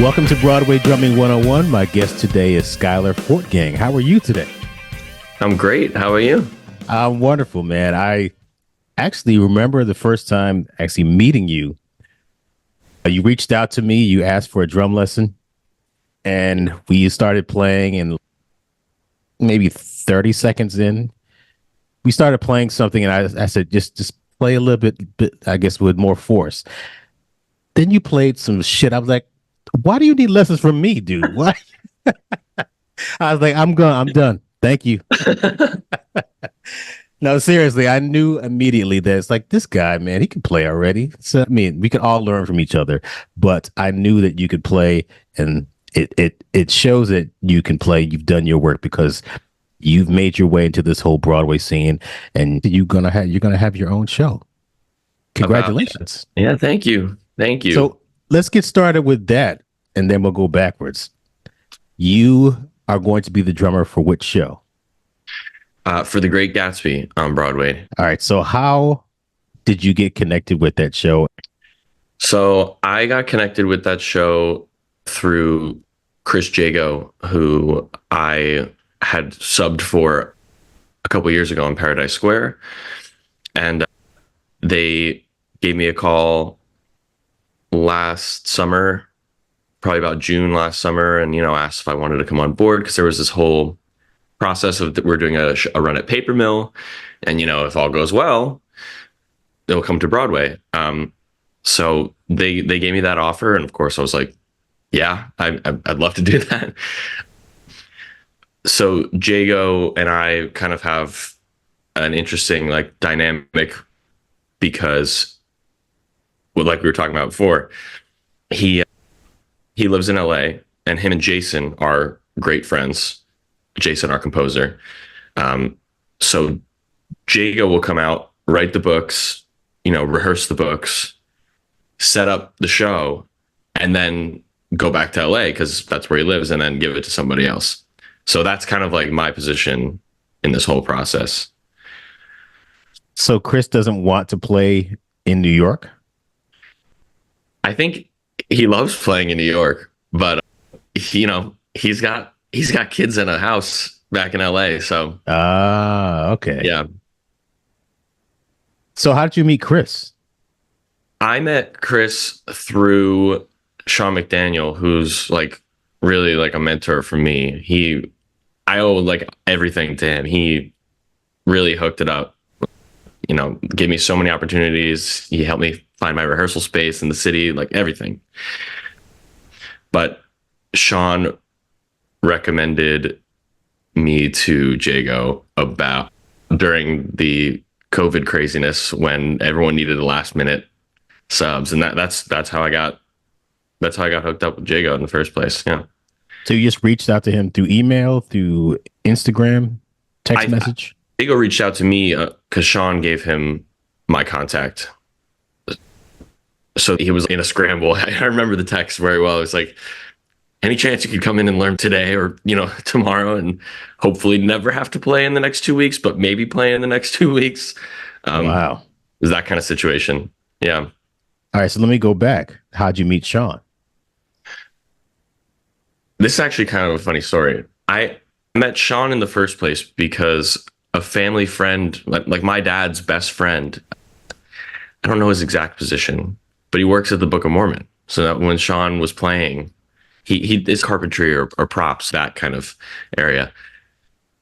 Welcome to Broadway Drumming 101. My guest today is Skyler Fortgang. How are you today? I'm great. How are you? I'm wonderful, man. I actually remember the first time actually meeting you. You reached out to me. You asked for a drum lesson, and we started playing. And maybe 30 seconds in, we started playing something, and I said, just play a little bit, I guess, with more force. Then you played some shit. I was like, why do you need lessons from me, dude? What? I was like, I'm done. Thank you. No, seriously, I knew immediately that it's like, this guy, man, he can play already. So, I mean, we could all learn from each other, but I knew that you could play, and it shows that you can play. You've done your work because you've made your way into this whole Broadway scene, and you're gonna have your own show. Congratulations. Yeah, thank you. Thank you. So let's get started with that, and then we'll go backwards. You are going to be the drummer for which show? For the Great Gatsby on Broadway. All right. So how did you get connected with that show? So I got connected with that show through Chris Jago, who I had subbed for a couple years ago in Paradise Square. And they gave me a call last summer, probably about June last summer, and asked if I wanted to come on board, because there was this whole process of we're doing a run at Paper Mill, and if all goes well, they'll come to Broadway. So they gave me that offer, and of course I was like, yeah, I'd love to do that. So Jago and I kind of have an interesting dynamic, because like we were talking about before, he lives in LA, and him and Jason are great friends. Jason, our composer. So Jago will come out, write the books, rehearse the books, set up the show, and then go back to LA because that's where he lives, and then give it to somebody else. So that's kind of like my position in this whole process. So Chris doesn't want to play in New York? I think he loves playing in New York, but he's got kids in a house back in LA. So okay. Yeah. So how did you meet Chris? I met Chris through Sean McDaniel, who's really a mentor for me. I owe everything to him. He really hooked it up. Gave me so many opportunities. He helped me find my rehearsal space in the city, everything. But Sean recommended me to Jago during the COVID craziness, when everyone needed a last minute subs, and that's how I got hooked up with Jago in the first place. Yeah. So you just reached out to him through email, through Instagram, text message? Jago reached out to me because Sean gave him my contact. So he was in a scramble. I remember the text very well. It was like, any chance you could come in and learn today or, tomorrow, and hopefully never have to play in the next 2 weeks, but maybe play in the next 2 weeks. Wow. It was that kind of situation. Yeah. All right. So let me go back. How'd you meet Sean? This is actually kind of a funny story. I met Sean in the first place because a family friend, like my dad's best friend, I don't know his exact position, but he works at the Book of Mormon. So that when Sean was playing, he is carpentry or props, that kind of area.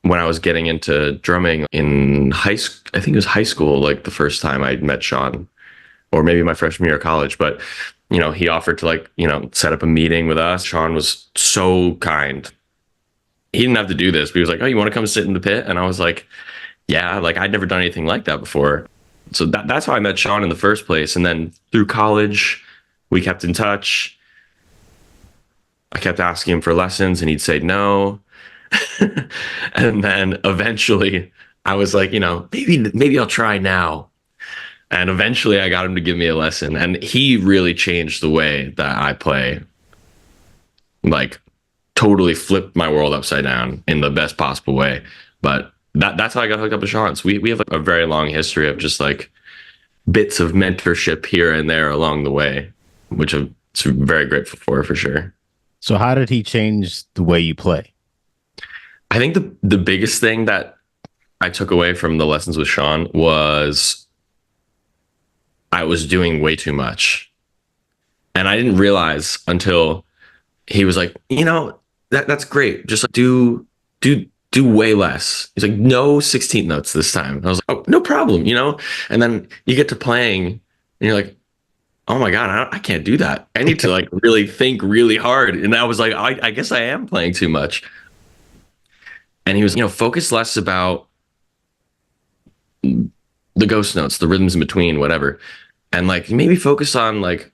When I was getting into drumming in I think it was high school, the first time I met Sean, or maybe my freshman year of college, but he offered to set up a meeting with us. Sean was so kind. He didn't have to do this, but he was like, oh, you want to come sit in the pit? And I was like, yeah, I'd never done anything like that before. So that's how I met Sean in the first place. And then through college, we kept in touch. I kept asking him for lessons, and he'd say no. And then eventually I was like, maybe I'll try now. And eventually I got him to give me a lesson, and he really changed the way that I play. Totally flipped my world upside down in the best possible way. But that's how I got hooked up with Sean. So we have a very long history of just bits of mentorship here and there along the way, which I'm very grateful for sure. So how did he change the way you play? I think the biggest thing that I took away from the lessons with Sean was I was doing way too much. And I didn't realize until he was like, that's great. Just like do way less. He's like, no 16th notes this time. I was like, oh, no problem. And then you get to playing and you're like, oh my God, I can't do that. I need to like really think really hard. And I was like, I guess I am playing too much. And he was, focus less about the ghost notes, the rhythms in between, whatever. And like maybe focus on like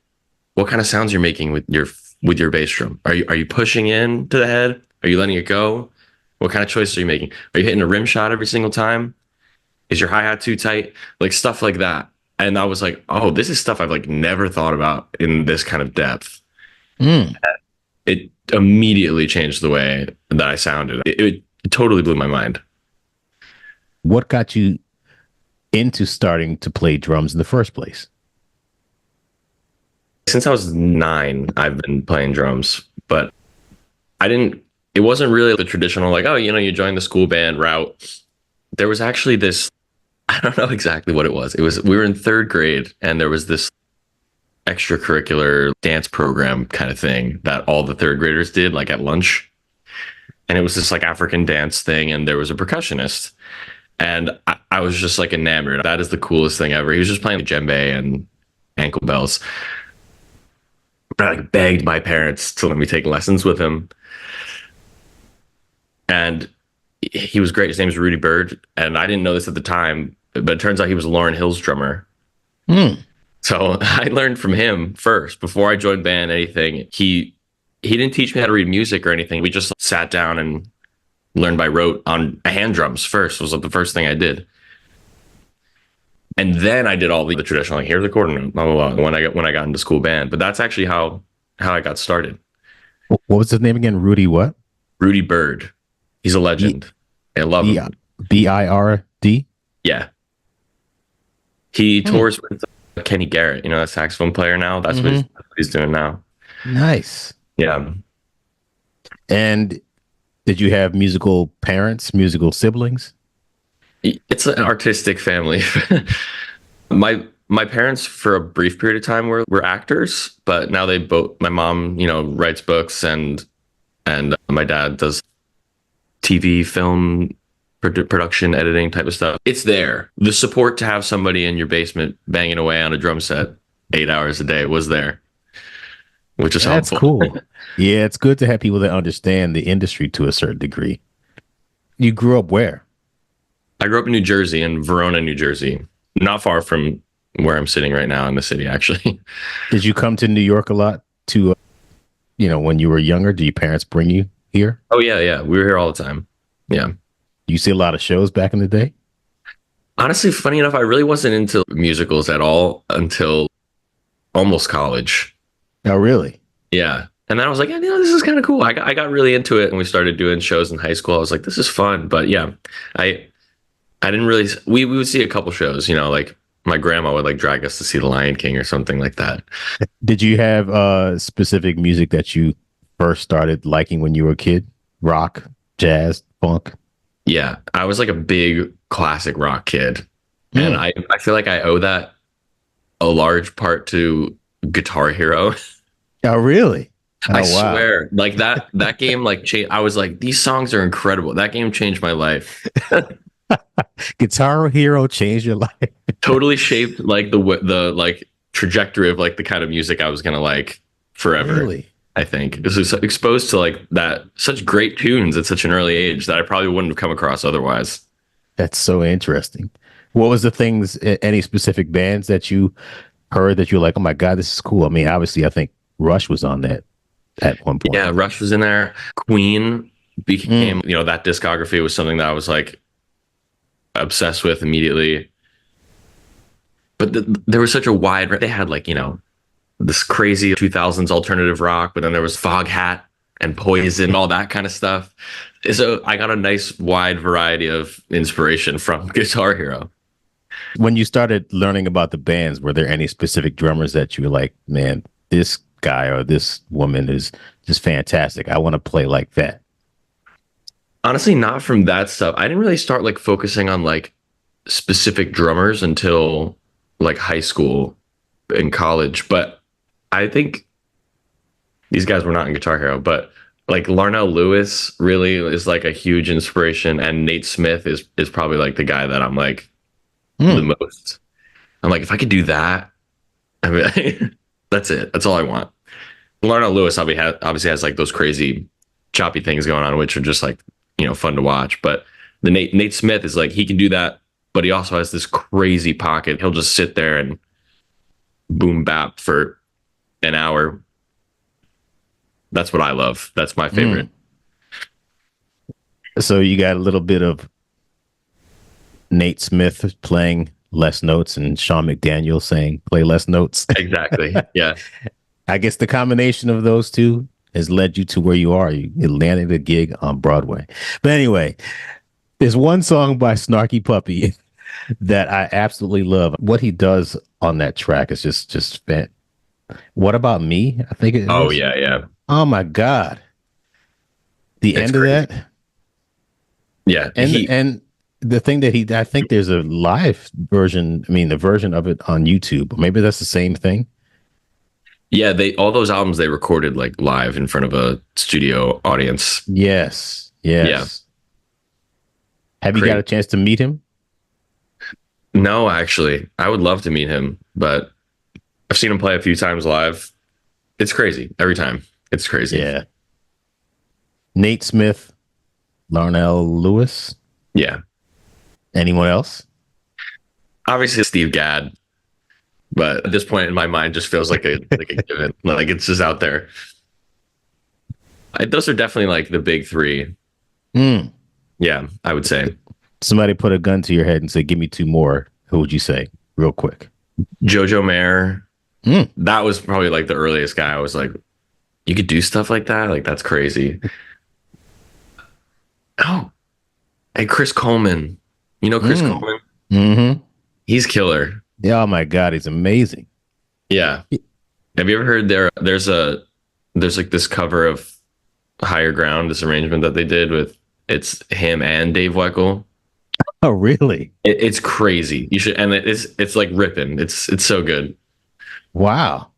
what kind of sounds you're making with your bass drum. Are you pushing in to the head? Are you letting it go? What kind of choices are you making? Are you hitting a rim shot every single time? Is your hi-hat too tight? Like stuff like that. And I was like, oh, this is stuff I've like never thought about in this kind of depth. It immediately changed the way that I sounded. It totally blew my mind. What got you into starting to play drums in the first place? Since I was 9, I've been playing drums, but it wasn't really the traditional, like, oh, you join the school band route. There was actually this, I don't know exactly what it was. We were in 3rd grade and there was this extracurricular dance program kind of thing that all the 3rd graders did like at lunch. And it was this like African dance thing. And there was a percussionist and I was just like enamored. That is the coolest thing ever. He was just playing the djembe and ankle bells. I like begged my parents to let me take lessons with him. And he was great. His name is Rudy Bird. And I didn't know this at the time, but it turns out he was Lauryn Hill's drummer. So I learned from him first before I joined band, anything. He didn't teach me how to read music or anything. We just sat down and learned by rote on hand drums first was the first thing I did. And then I did all the traditional, like here's the quarter note, blah, blah, blah, when I got into school band. But that's actually how I got started. What was his name again? Rudy what? Rudy Bird. He's a legend. I love him. Bird? Yeah. He tours with Kenny Garrett, that saxophone player now. That's what he's doing now. Nice. Yeah. And did you have musical parents, musical siblings? It's an artistic family. My parents for a brief period of time were actors, but now my mom, writes books and my dad does TV, film, production, editing type of stuff. It's there. The support to have somebody in your basement banging away on a drum set 8 hours a day was there, which is That's helpful. cool. Yeah, it's good to have people that understand the industry to a certain degree. You grew up where? I grew up in New Jersey, in Verona, New Jersey, not far from where I'm sitting right now in the city, actually. Did you come to New York a lot to, when you were younger? Did your parents bring you here? Oh, yeah. We were here all the time. Yeah. You see a lot of shows back in the day? Honestly, funny enough, I really wasn't into musicals at all until almost college. Oh, really? Yeah. And then I was like, this is kind of cool. I got really into it and we started doing shows in high school. I was like, this is fun. But yeah, I didn't really, we would see a couple shows, like my grandma would like drag us to see The Lion King or something like that. Did you have specific music that you first started liking when you were a kid? Rock, jazz, funk? Yeah, I was like a big classic rock kid. And I feel like I owe that a large part to Guitar Hero. Oh, really? Oh, I swear, like that game, like I was like, these songs are incredible. That game changed my life. Guitar Hero changed your life. Totally shaped like the like trajectory of like the kind of music I was gonna like forever. Really? I think this was exposed to like that such great tunes at such an early age that I probably wouldn't have come across otherwise. That's so interesting. What was the things? Any specific bands that you heard that you're like, oh my God, this is cool? I mean, obviously, I think Rush was on that at one point. Yeah, Rush was in there. Queen became, that discography was something that I was like obsessed with immediately. But there was such a wide, they had like, this crazy 2000s alternative rock, but then there was Foghat and Poison, all that kind of stuff. So I got a nice wide variety of inspiration from Guitar Hero. When you started learning about the bands, were there any specific drummers that you were like, man, this guy or this woman is just fantastic. I want to play like that. Honestly, not from that stuff. I didn't really start like focusing on like specific drummers until like high school and college. But I think these guys were not in Guitar Hero, but like Larnell Lewis really is like a huge inspiration, and Nate Smith is probably like the guy that I'm like the Hmm. most. I'm like, if I could do that, I mean, that's it. That's all I want. Larnell Lewis obviously has like those crazy choppy things going on, which are just like, fun to watch. But the Nate Smith is like, he can do that, but he also has this crazy pocket. He'll just sit there and boom bap for an hour. That's what I love. That's my favorite. So you got a little bit of Nate Smith playing less notes and Sean McDaniel saying play less notes. Exactly. Yeah. I guess the combination of those two has led you to where you are. You landed a gig on Broadway. But anyway, there's one song by Snarky Puppy that I absolutely love. What he does on that track is just fan. What About Me? I think it Oh is. yeah, yeah. Oh my God. The It's end of crazy. that. Yeah. And the thing that I think there's a live version, I mean the version of it on YouTube. Maybe that's the same thing. Yeah, they all those albums they recorded like live in front of a studio audience. Yes. Yeah. Yes. Have you got a Great. chance to meet him? No, actually, I would love to meet him, but I've seen him play a few times live. It's crazy every time. It's crazy. Yeah. Nate Smith, Larnell Lewis. Yeah. Anyone else? Obviously Steve Gadd, but at this point in my mind just feels like a given. Like it's just out there. Those are definitely like the big three. Mm. Yeah, I would say. Somebody put a gun to your head and say, "Give me two more." Who would you say, real quick? Jojo Mayer. Mm. That was probably like the earliest guy I was like, you could do stuff like that? Like that's crazy. Oh, and Chris Coleman. You know Chris Mm. Coleman? Hmm. He's killer. Yeah. Oh my God, he's amazing. Yeah. Have you ever heard there's like this cover of Higher Ground, this arrangement that they did with it's him and Dave Weckl. Oh, really? It's crazy. You should, and it's like ripping. It's so good. Wow.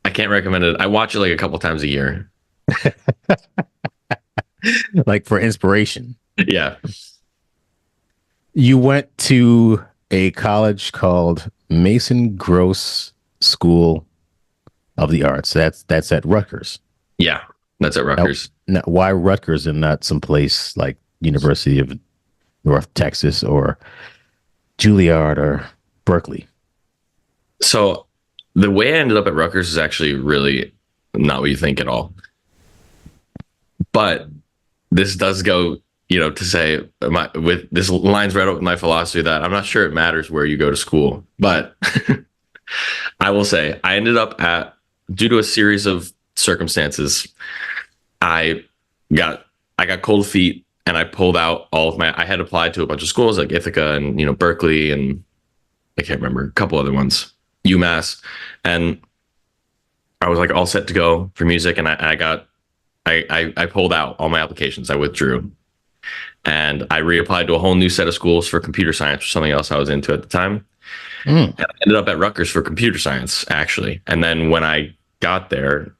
I can't recommend it. I watch it like a couple times a year. Like for inspiration. Yeah. You went to a college called Mason Gross School of the Arts. That's at Rutgers. Yeah. That's at Now, Rutgers. now, why Rutgers and not someplace like University of North Texas or Juilliard or Berkeley? So the way I ended up at Rutgers is actually really not what you think at all. But this does go, to say with this lines right up with my philosophy that I'm not sure it matters where you go to school, but I will say I ended up due to a series of circumstances, I got cold feet and I pulled out I had applied to a bunch of schools like Ithaca and, Berkeley and I can't remember a couple other ones, UMass. And I was like all set to go for music. And I pulled out all my applications. I withdrew and I reapplied to a whole new set of schools for computer science or something else I was into at the time. Mm. And I ended up at Rutgers for computer science, actually. And then when I got there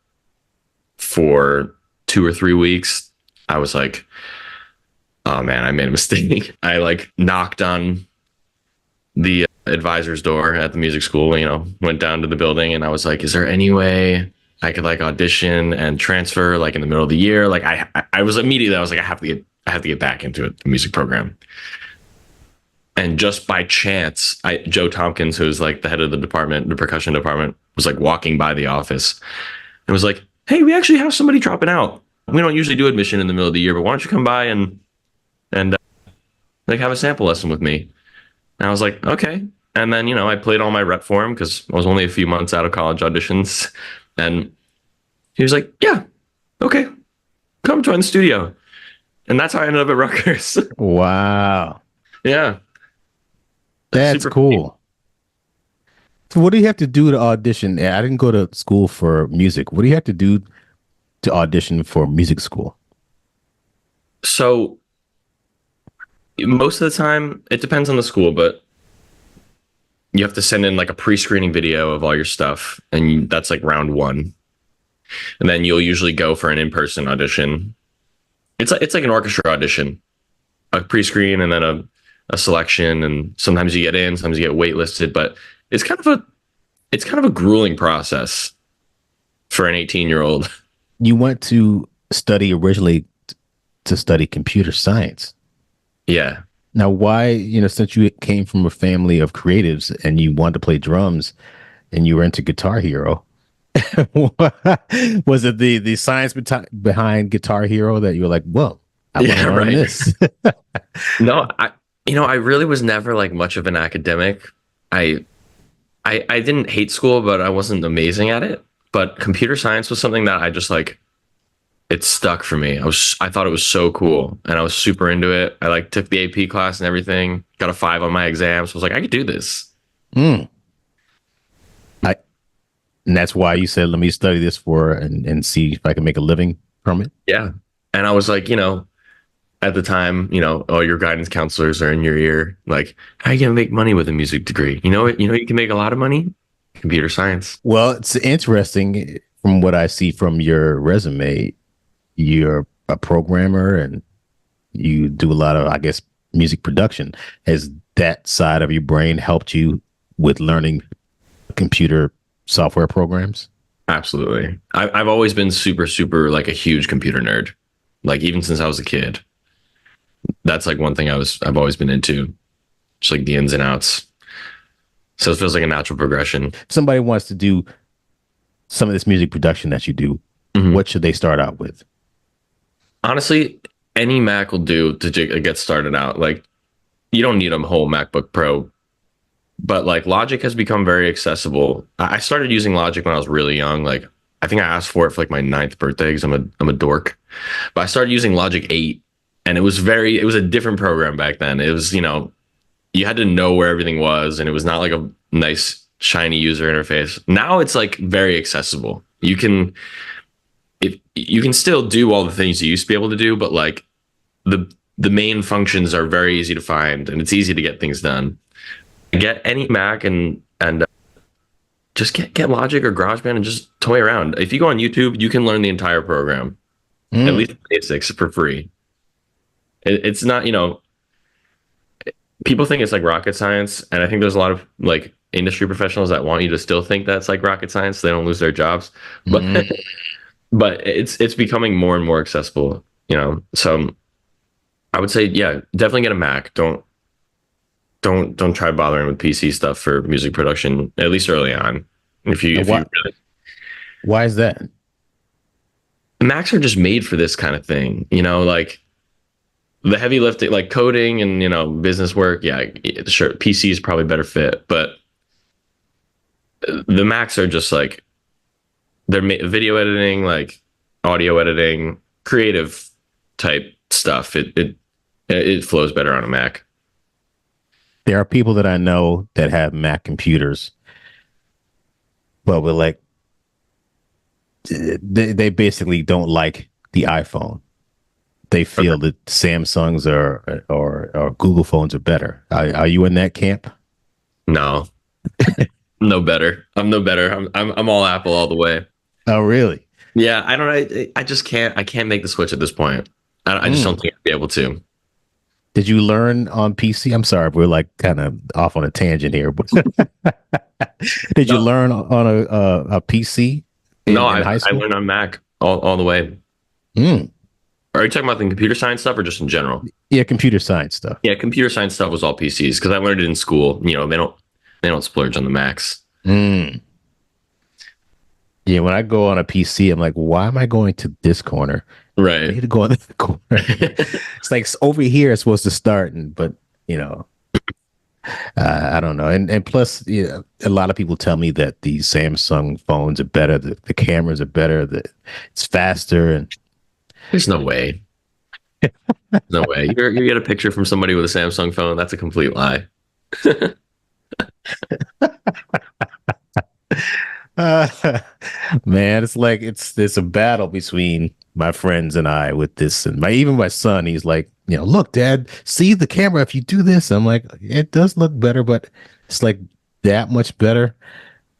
for 2 or 3 weeks, I was like, oh man, I made a mistake. I like knocked on the advisor's door at the music school, went down to the building and I was like, is there any way I could like audition and transfer like in the middle of the year? Like I was immediately, I was like, I have to get back into it, the music program. And just by chance, Joe Tompkins, who's like the head of the department, the percussion department, was like walking by the office and was like, hey, we actually have somebody dropping out. We don't usually do admission in the middle of the year, but why don't you come by and like have a sample lesson with me? And I was like, okay. And then, I played all my rep for him because I was only a few months out of college auditions. And he was like, yeah, okay, come join the studio. And that's how I ended up at Rutgers. Wow. Yeah. That's Super cool. So what do you have to do to audition? I didn't go to school for music. What do you have to do to audition for music school? So most of the time, it depends on the school, but you have to send in like a pre-screening video of all your stuff, and that's like round one. And then you'll usually go for an in-person audition. It's like an orchestra audition, a pre-screen and then a selection, and sometimes you get in, sometimes you get waitlisted, but it's kind of a it's kind of a grueling process for an 18-year-old. You went to study originally to study computer science. Yeah. Now, why, since you came from a family of creatives and you wanted to play drums and you were into Guitar Hero, was it the science behind Guitar Hero that you were like, well, I want to Yeah, learn right. this? No, I really was never like much of an academic. I I didn't hate school, but I wasn't amazing at it. But computer science was something that I just like it stuck for me. I thought it was so cool and I was super into it. I like took the AP class and everything, got a 5 on my exam. So I was like, I could do this. Mm. I, and that's why you said, let me study this and see if I can make a living from it. Yeah. And I was like, at the time, all your guidance counselors are in your ear. Like, how are you gonna make money with a music degree? You can make a lot of money. Computer science. Well, it's interesting from what I see from your resume. You're a programmer and you do a lot of, I guess, music production. Has that side of your brain helped you with learning computer software programs? Absolutely. I've always been super, super like a huge computer nerd. Like even since I was a kid. That's like one thing I've always been into. Just like the ins and outs. So it feels like a natural progression. If somebody wants to do some of this music production that you do, what should they start out with? Honestly, any Mac will do to get started out. Like you don't need a whole MacBook Pro, but like Logic has become very accessible. I started using Logic when I was really young. Like I think I asked for it for like my 9th birthday because I'm a dork. But I started using Logic 8 and it was a different program back then. It was, you had to know where everything was and it was not like a nice shiny user interface. Now it's like very accessible. You can still do all the things you used to be able to do, but like the main functions are very easy to find and it's easy to get things done. Get any Mac and just get Logic or GarageBand and just toy around. If you go on YouTube, you can learn the entire program, at least the basics for free. It's not, people think it's like rocket science, and I think there's a lot of like industry professionals that want you to still think that's like rocket science so they don't lose their jobs. But but it's becoming more and more accessible. So I would say, yeah, definitely get a Mac. Don't try bothering with PC stuff for music production, at least early on. If you really, Why is that? Macs are just made for this kind of thing, like the heavy lifting, like coding and business work. Yeah, sure, PC is probably better fit, but the Macs are just like they're video editing, like audio editing, creative type stuff. It flows better on a Mac. There are people that I know that have Mac computers, but we're like, they basically don't like the iPhone. They feel that Samsungs or Google phones are better. Are you in that camp? No, no better. I'm no better. I'm all Apple all the way. Oh, really? Yeah, I don't know. I just can't. I can't make the switch at this point. I just don't think I'd be able to. Did you learn on PC? I'm sorry, we're like kind of off on a tangent here, but did you learn on a PC in high I school? learned on Mac all the way. Mm. Are you talking about the computer science stuff or just in general? Yeah, computer science stuff. Yeah, computer science stuff was all PCs because I learned it in school. They don't splurge on the Macs. Mm. Yeah, when I go on a PC, I'm like, why am I going to this corner? I Right. need to go on the corner. It's like over here it's supposed to start, but you know, I don't know. And plus, a lot of people tell me that the Samsung phones are better, the cameras are better, it's faster, and There's no way. No way. You get a picture from somebody with a Samsung phone. That's a complete lie. Man, it's like it's a battle between my friends and I with this, and my son. He's like, look, Dad, see the camera. If you do this, I'm like, it does look better, but it's like that much better.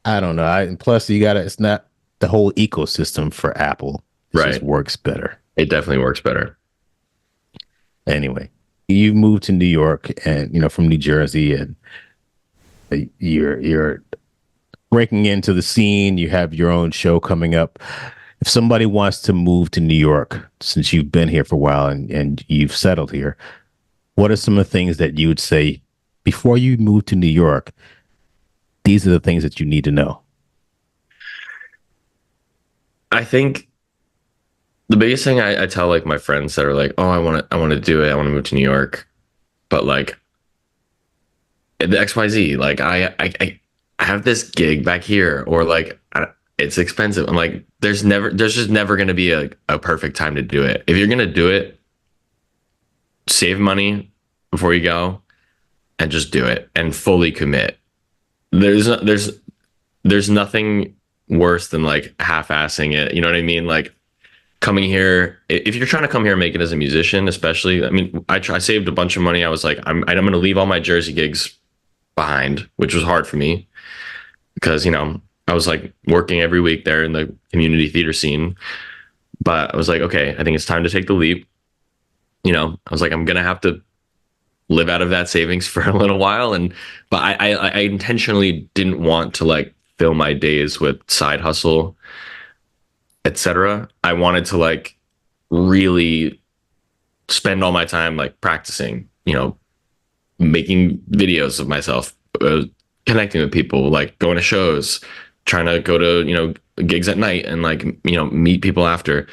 I don't know. And plus, you gotta. It's not the whole ecosystem for Apple. It just Right. works better. It definitely works better. Anyway, you moved to New York, and from New Jersey, and you're breaking into the scene. You have your own show coming up. If somebody wants to move to New York, since you've been here for a while and you've settled here, what are some of the things that you would say before you move to New York? These are the things that you need to know. I think the biggest thing I tell like my friends that are like, oh, I want to do it. I want to move to New York. But like the XYZ, like I have this gig back here, or like it's expensive. I'm like, there's just never going to be a perfect time to do it. If you're going to do it, save money before you go and just do it and fully commit. There's nothing worse than like half-assing it. You know what I mean? Like coming here, if you're trying to come here and make it as a musician, especially, I mean, I saved a bunch of money. I was like, I'm going to leave all my Jersey gigs behind, which was hard for me because, I was like working every week there in the community theater scene. But I was like, okay, I think it's time to take the leap. I was like, I'm going to have to live out of that savings for a little while. But I intentionally didn't want to like fill my days with side hustle, etc. I wanted to like really spend all my time like practicing, making videos of myself, connecting with people, like going to shows, trying to go to, gigs at night and like, meet people after.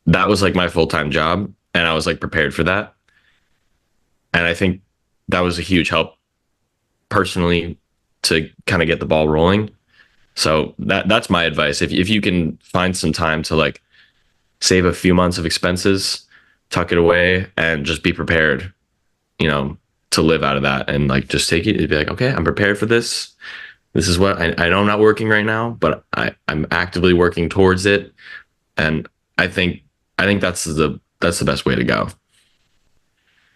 That was like my full-time job. And I was like prepared for that. And I think that was a huge help personally to kind of get the ball rolling. So that's my advice. If you can find some time to like save a few months of expenses, tuck it away, and just be prepared, to live out of that and like just take it. It'd be like, okay, I'm prepared for this. This is what I know I'm not working right now, but I'm actively working towards it. And I think that's the best way to go.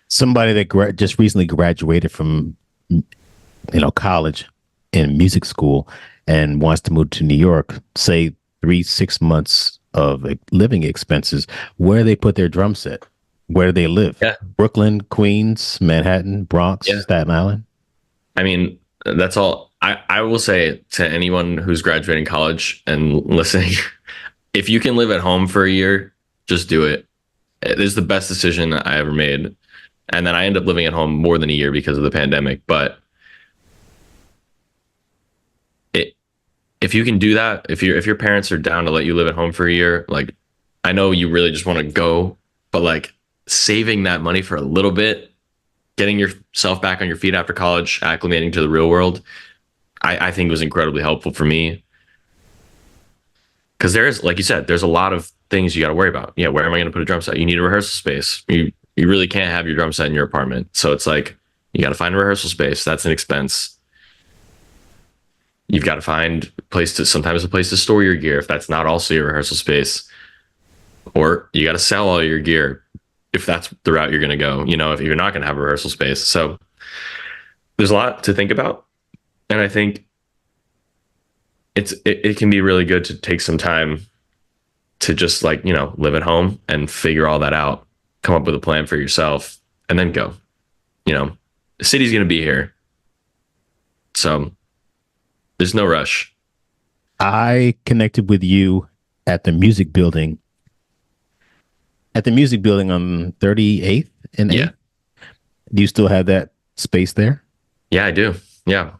Somebody that just recently graduated from college in music school and wants to move to New York, say 3-6 months of living expenses, where they put their drum set, where they live. Yeah. Brooklyn, Queens, Manhattan, Bronx, Yeah. Staten Island. I mean, that's all. I will say to anyone who's graduating college and listening, if you can live at home for a year, just do it. It is the best decision I ever made. And then I ended up living at home more than a year because of the pandemic. But if you can do that, if your parents are down to let you live at home for a year, like I know you really just want to go, but like saving that money for a little bit, getting yourself back on your feet after college, acclimating to the real world, I think was incredibly helpful for me. Because there's, like you said, there's a lot of things you got to worry about. Yeah, where am I going to put a drum set? You need a rehearsal space. You really can't have your drum set in your apartment. So it's like, you got to find a rehearsal space. That's an expense. You've got to find sometimes a place to store your gear if that's not also your rehearsal space. Or you got to sell all your gear if that's the route you're going to go, if you're not going to have a rehearsal space. So there's a lot to think about. And I think it can be really good to take some time to just like, live at home and figure all that out, come up with a plan for yourself, and then go. The city's going to be here. So there's no rush. I connected with you at the music building. At the music building on 38th and 8th. Yeah. Do you still have that space there? Yeah, I do. Yeah.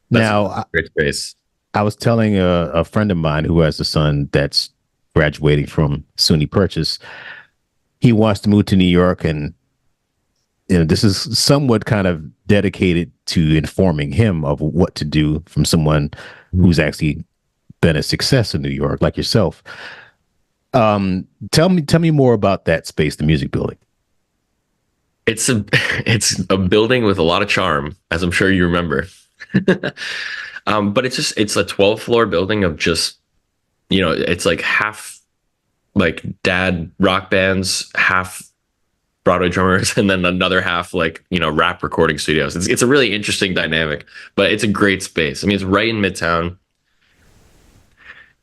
Now, great space. I was telling a friend of mine who has a son that's graduating from SUNY Purchase. He wants to move to New York, and this is somewhat kind of dedicated to informing him of what to do from someone who's actually been a success in New York, like yourself. Tell me more about that space, the music building. It's a building with a lot of charm, as I'm sure you remember. But it's a 12 floor building of just, it's like half like dad rock bands, half Broadway drummers, and then another half like, rap recording studios. It's a really interesting dynamic, but it's a great space. I mean, it's right in Midtown.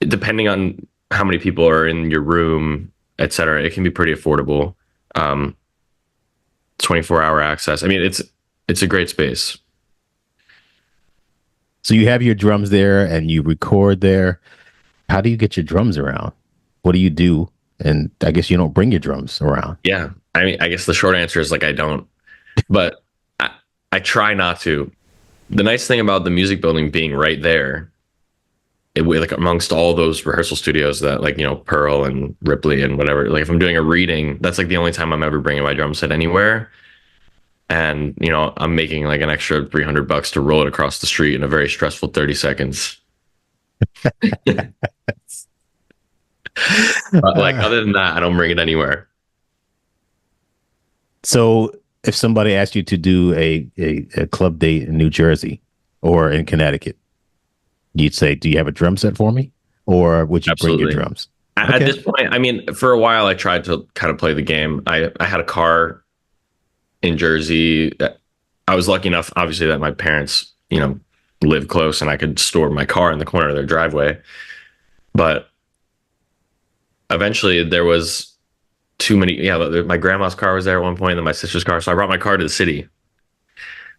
Depending on how many people are in your room, et cetera, it can be pretty affordable. 24-hour access. I mean, it's a great space. So you have your drums there and you record there. How do you get your drums around? What do you do? And I guess you don't bring your drums around. Yeah. I mean, I guess the short answer is like I don't, but I try not to. The nice thing about the music building being right there, like amongst all those rehearsal studios that like, Pearl and Ripley and whatever, like if I'm doing a reading, that's like the only time I'm ever bringing my drum set anywhere. And, I'm making like an extra $300 to roll it across the street in a very stressful 30 seconds. But like other than that, I don't bring it anywhere. So if somebody asked you to do a club date in New Jersey or in Connecticut, you'd say, "Do you have a drum set for me?" Or would you Absolutely. bring your drums? At Okay. this point, I mean, for a while, I tried to kind of play the game. I had a car in Jersey. I was lucky enough, obviously, that my parents, lived close and I could store my car in the corner of their driveway. But eventually, there was too many. Yeah, my grandma's car was there at one point, and then my sister's car. So I brought my car to the city,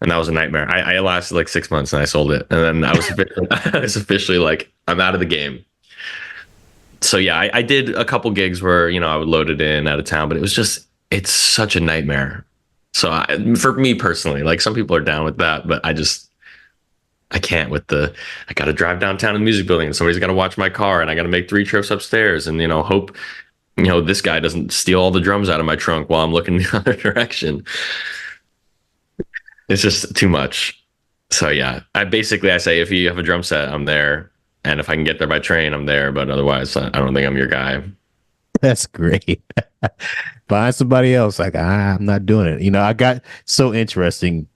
and that was a nightmare. I lasted like 6 months, and I sold it, and then I was officially like, I'm out of the game. So yeah, I did a couple gigs where I would load it in out of town, but it's such a nightmare. So for me personally, like some people are down with that, but I can't with I got to drive downtown to the music building and somebody's got to watch my car and I got to make 3 trips upstairs and, hope, this guy doesn't steal all the drums out of my trunk while I'm looking the other direction. It's just too much. So yeah, I say, if you have a drum set, I'm there. And if I can get there by train, I'm there. But otherwise, I don't think I'm your guy. That's great. Find somebody else. Like, I'm not doing it. I got so interesting.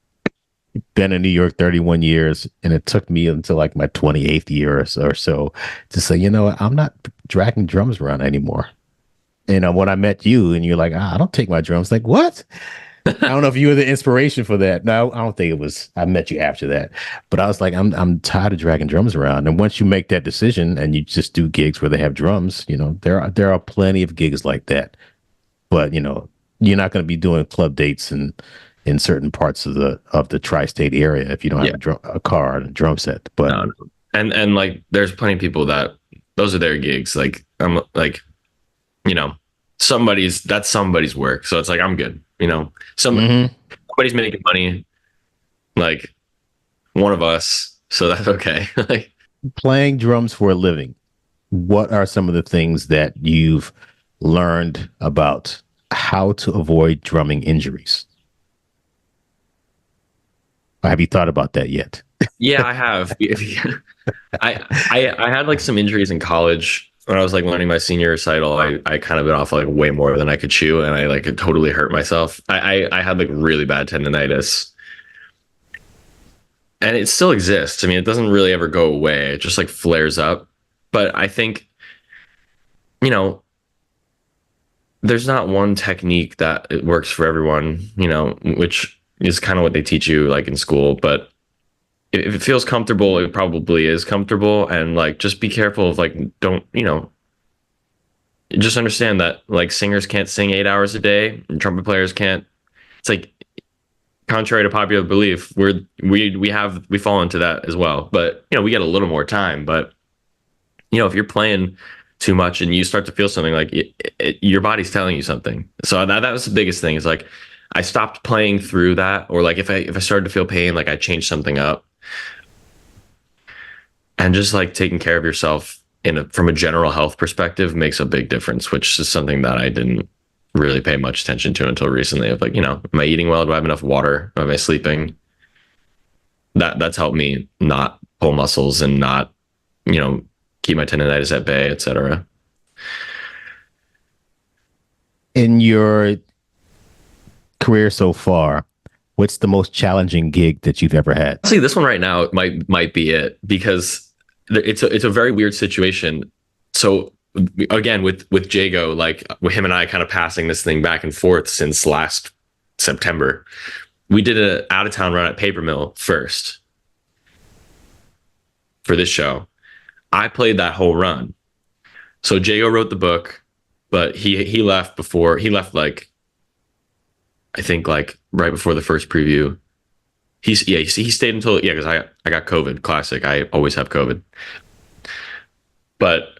Been in New York 31 years, and it took me until like my 28th year or so to say, I'm not dragging drums around anymore. When I met you and you're like, I don't take my drums. Like, what? I don't know if you were the inspiration for that. No, I don't think it was. I met you after that, but I was like, I'm tired of dragging drums around. And once you make that decision and you just do gigs where they have drums, there are plenty of gigs like that. But you're not going to be doing club dates in certain parts of the tri-state area if you don't have a car and a drum set. But no. And like, there's plenty of people that those are their gigs. Like I'm like, that's somebody's work. So it's like I'm good. Somebody's making money, like one of us. So that's okay. Like playing drums for a living, what are some of the things that you've learned about how to avoid drumming injuries? Or have you thought about that yet? Yeah, I have. I had like some injuries in college when I was like learning my senior recital. I kind of bit off like way more than I could chew, and I like totally hurt myself. I had like really bad tendonitis, and it still exists. I mean, it doesn't really ever go away. It just like flares up. But I think, there's not one technique that it works for everyone, which is kind of what they teach you like in school. But if it feels comfortable, it probably is comfortable. And like, just be careful of like, don't, just understand that like singers can't sing 8 hours a day and trumpet players can't. It's like, contrary to popular belief, we fall into that as well. But, we get a little more time. But, if you're playing too much and you start to feel something like your body's telling you something. So that was the biggest thing is like, I stopped playing through that, or like if I started to feel pain, like I changed something up. And just like taking care of yourself from a general health perspective makes a big difference, which is something that I didn't really pay much attention to until recently. Of like, am I eating well? Do I have enough water? Am I sleeping? That's helped me not pull muscles and not, keep my tendonitis at bay, etc. In your career so far, what's the most challenging gig that you've ever had? See, this one right now might be it, because it's a very weird situation. So again, with Jago, like with him and I kind of passing this thing back and forth since last September, we did an out of town run at Paper Mill first for this show. I played that whole run. So Jago wrote the book, but he left like, I think like right before the first preview. He stayed until, because I got COVID. Classic. I always have COVID. But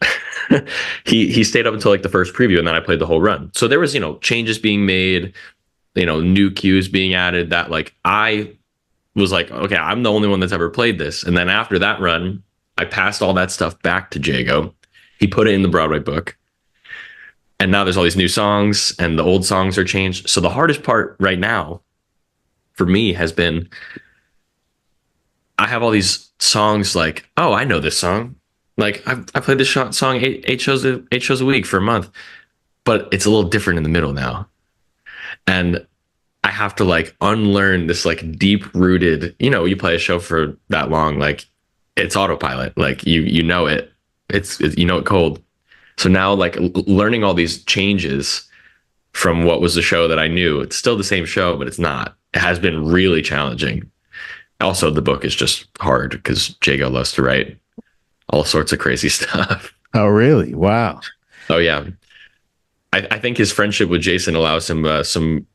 he stayed up until like the first preview, and then I played the whole run. So there was, changes being made, new cues being added, that like I was like, okay, I'm the only one that's ever played this. And then after that run, I passed all that stuff back to Jago. He put it in the Broadway book. And now there's all these new songs, and the old songs are changed. So the hardest part right now for me has been, I have all these songs like, oh, I know this song. Like I played this song eight shows a week for a month, but it's a little different in the middle now. And I have to like unlearn this like deep rooted, you play a show for that long, like it's autopilot, like you know it. It's it cold. So now like learning all these changes from what was the show that I knew, it's still the same show, but it's not. It has been really challenging. Also, the book is just hard because Jago loves to write all sorts of crazy stuff. Oh, really? Wow. Oh, yeah. I think his friendship with Jason allows him some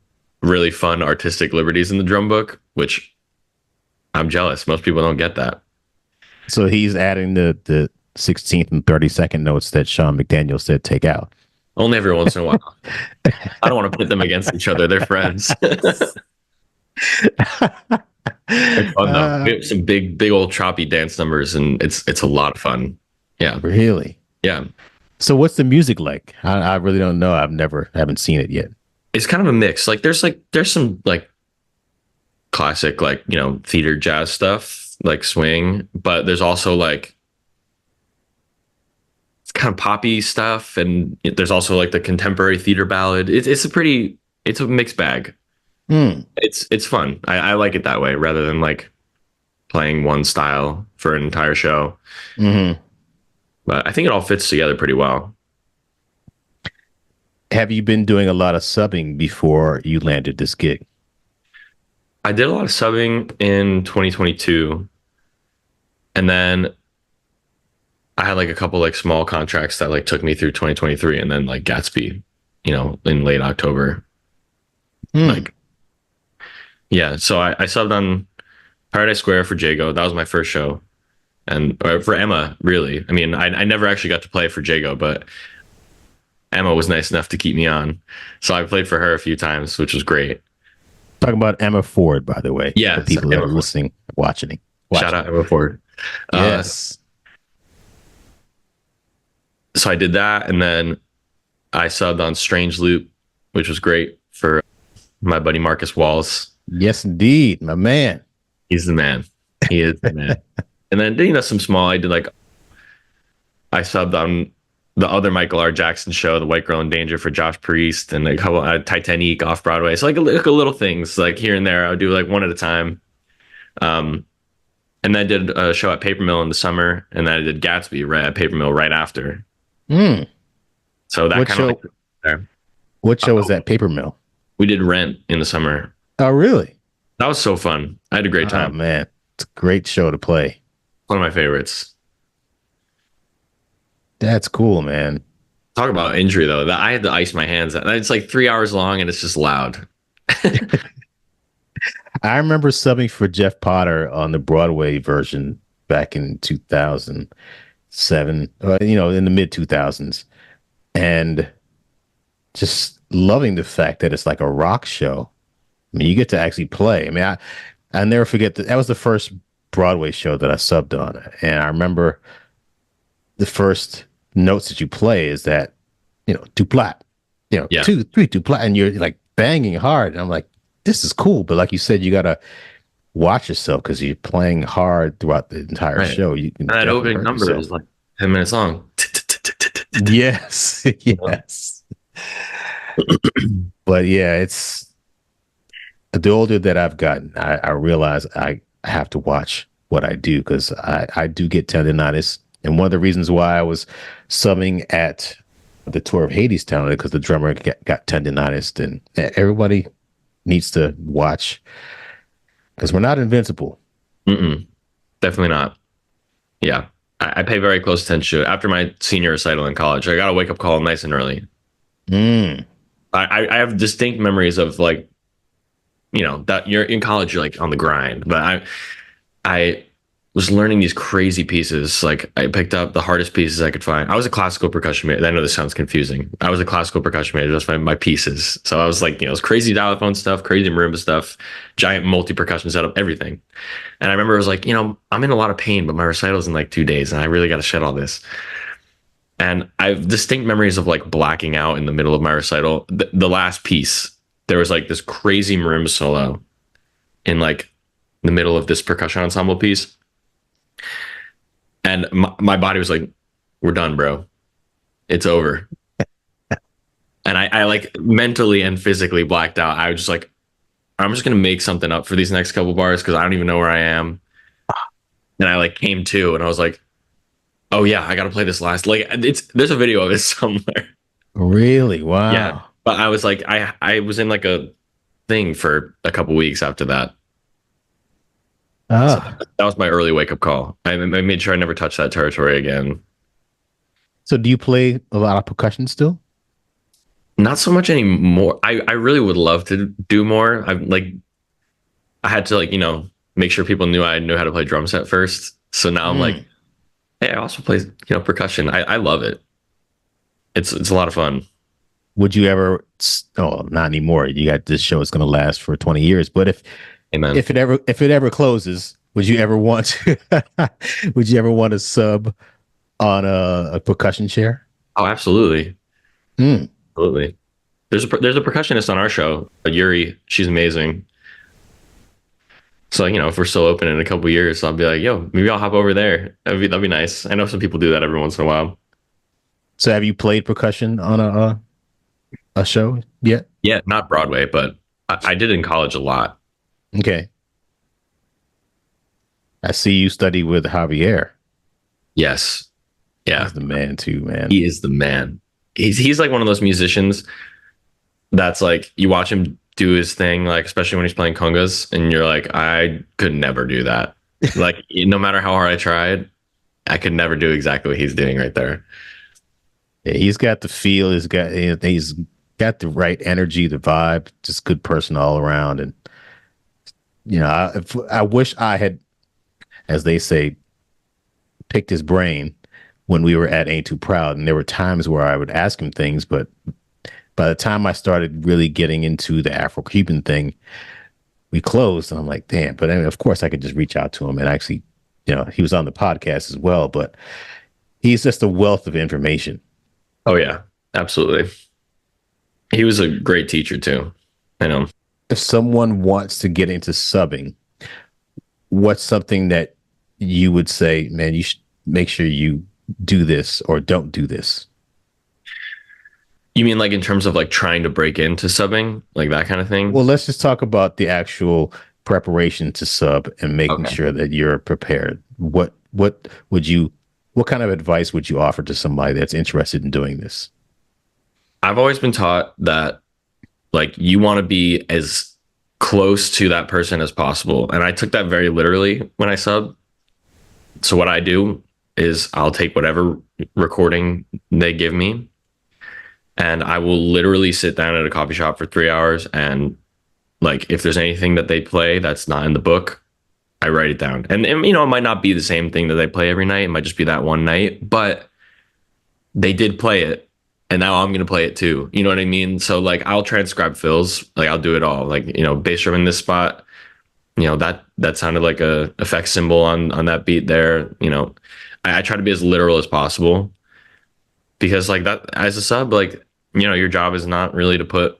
really fun artistic liberties in the drum book, which I'm jealous. Most people don't get that. So he's adding the 16th and 32nd notes that Sean McDaniel said take out. Only every once in a while. I don't want to put them against each other. They're friends. They're fun, though. We have some big old choppy dance numbers, and it's a lot of fun. Yeah. Really? Yeah. So what's the music like? I really don't know. Haven't seen it yet. It's kind of a mix. There's some like classic, like, theater jazz stuff, like swing, but there's also like it's kind of poppy stuff, and there's also like the contemporary theater ballad. It's a mixed bag. It's fun. I like it that way rather than like playing one style for an entire show. Mm-hmm. But I think it all fits together pretty well. Have you been doing a lot of subbing before you landed this gig? I did a lot of subbing in 2022, and then I had like a couple like small contracts that like took me through 2023, and then like Gatsby, in late October. Like, yeah. So I subbed on Paradise Square for Jago. That was my first show, and for Emma, really. I mean, I never actually got to play for Jago, but Emma was nice enough to keep me on, so I played for her a few times, which was great. Talking about Emma Ford, by the way. Yeah, for people that are listening, watching. Shout out Emma Ford. Yes. So I did that, and then I subbed on Strange Loop, which was great for my buddy Marcus Walls. Yes, indeed, my man. He's the man. He is the man. And then some small. I subbed on the other Michael R. Jackson show, The White Girl in Danger, for Josh Priest, and a couple Titanic Off-Broadway. So like little things like here and there. I would do like one at a time. And then I did a show at Paper Mill in the summer, and then I did Gatsby right at Paper Mill right after. So that kind of like there. What show was that? Paper Mill. We did Rent in the summer. Oh, really? That was so fun. I had a great time. Oh, man, it's a great show to play. One of my favorites. That's cool, man. Talk about injury, though. I had to ice my hands. It's like 3 hours long, and it's just loud. I remember subbing for Jeff Potter on the Broadway version back in 2007, in the mid 2000s, and just loving the fact that it's like a rock show. I mean, you get to actually play. I mean, I never forget that was the first Broadway show that I subbed on, and I remember the first notes that you play is that, two flat, 2, 3, 2 flat, and you're like banging hard. And I'm like, this is cool. But like you said, you got to watch yourself because you're playing hard throughout the entire show. You can, and that opening number is like 10 minutes long. Yes. Yes. But yeah, the older that I've gotten, I realize I have to watch what I do because I do get tendonitis. And one of the reasons why I was subbing at the tour of Hadestown because the drummer got tendonitis. And everybody needs to watch because we're not invincible. Mm-mm, definitely not. Yeah. I pay very close attention to it. After my senior recital in college, I got a wake up call nice and early. Mm. I have distinct memories of like, that you're in college, you're like on the grind. But I was learning these crazy pieces. Like I picked up the hardest pieces I could find. I was a classical percussion major. I know this sounds confusing. I was a classical percussion major. That's my pieces. So I was like, it was crazy xylophone stuff, crazy marimba stuff, giant multi percussion setup, everything. And I remember I was like, I'm in a lot of pain, but my recital's in like 2 days, and I really got to shed all this. And I have distinct memories of like blacking out in the middle of my recital. The last piece, there was like this crazy marimba solo in like the middle of this percussion ensemble piece. And my body was like, we're done, bro. It's over. And I like mentally and physically blacked out. I was just like, I'm just going to make something up for these next couple bars because I don't even know where I am. And I like came to and I was like, oh yeah, I got to play this last. Like there's a video of it somewhere. Really? Wow. Yeah. But I was like, I was in like a thing for a couple weeks after that. So Ah. that was my early wake up call. I made sure I never touched that territory again. So do you play a lot of percussion still? Not so much anymore. I really would love to do more. I had to make sure people knew I knew how to play drum set first. So now I'm like, hey, I also play percussion. I love it. It's a lot of fun. Would you ever? Oh, not anymore. You got this show is going to last for 20 years. But Amen. if it ever closes, would you ever want to? Would you ever want to sub on a percussion chair? Oh, absolutely. Mm. Absolutely. There's a percussionist on our show, Yuri. She's amazing. So if we're still open in a couple years, I'll be like, yo, maybe I'll hop over there. That'd be nice. I know some people do that every once in a while. So have you played percussion on a show yet? Yeah, not Broadway, but I did in college a lot. Okay. I see you study with Javier. Yes. Yeah. He's the man too, man. He is the man. He's like one of those musicians that's like you watch him do his thing, like especially when he's playing congas, and you're like, I could never do that. Like no matter how hard I tried, I could never do exactly what he's doing right there. Yeah, he's got the feel. He's got the right energy, the vibe. Just good person all around. And I wish I had, as they say, picked his brain when we were at Ain't Too Proud. And there were times where I would ask him things, but by the time I started really getting into the Afro-Cuban thing, we closed. And I'm like, damn. But anyway, of course, I could just reach out to him. And actually, he was on the podcast as well. But he's just a wealth of information. Oh, yeah, absolutely. He was a great teacher, too. I know. If someone wants to get into subbing, what's something that you would say, man, you should make sure you do this or don't do this? You mean like in terms of like trying to break into subbing, like that kind of thing? Well, let's just talk about the actual preparation to sub and making sure that you're prepared. What kind of advice would you offer to somebody that's interested in doing this? I've always been taught that like you want to be as close to that person as possible. And I took that very literally when I sub. So what I do is I'll take whatever recording they give me and I will literally sit down at a coffee shop for 3 hours. And like, if there's anything that they play that's not in the book, I write it down. And it might not be the same thing that they play every night. It might just be that one night, but they did play it. And now I'm going to play it too. You know what I mean? So like, I'll transcribe fills, like I'll do it all. Like, bass drum in this spot, that sounded like a effect symbol on that beat there. I try to be as literal as possible because like that as a sub, like, your job is not really to put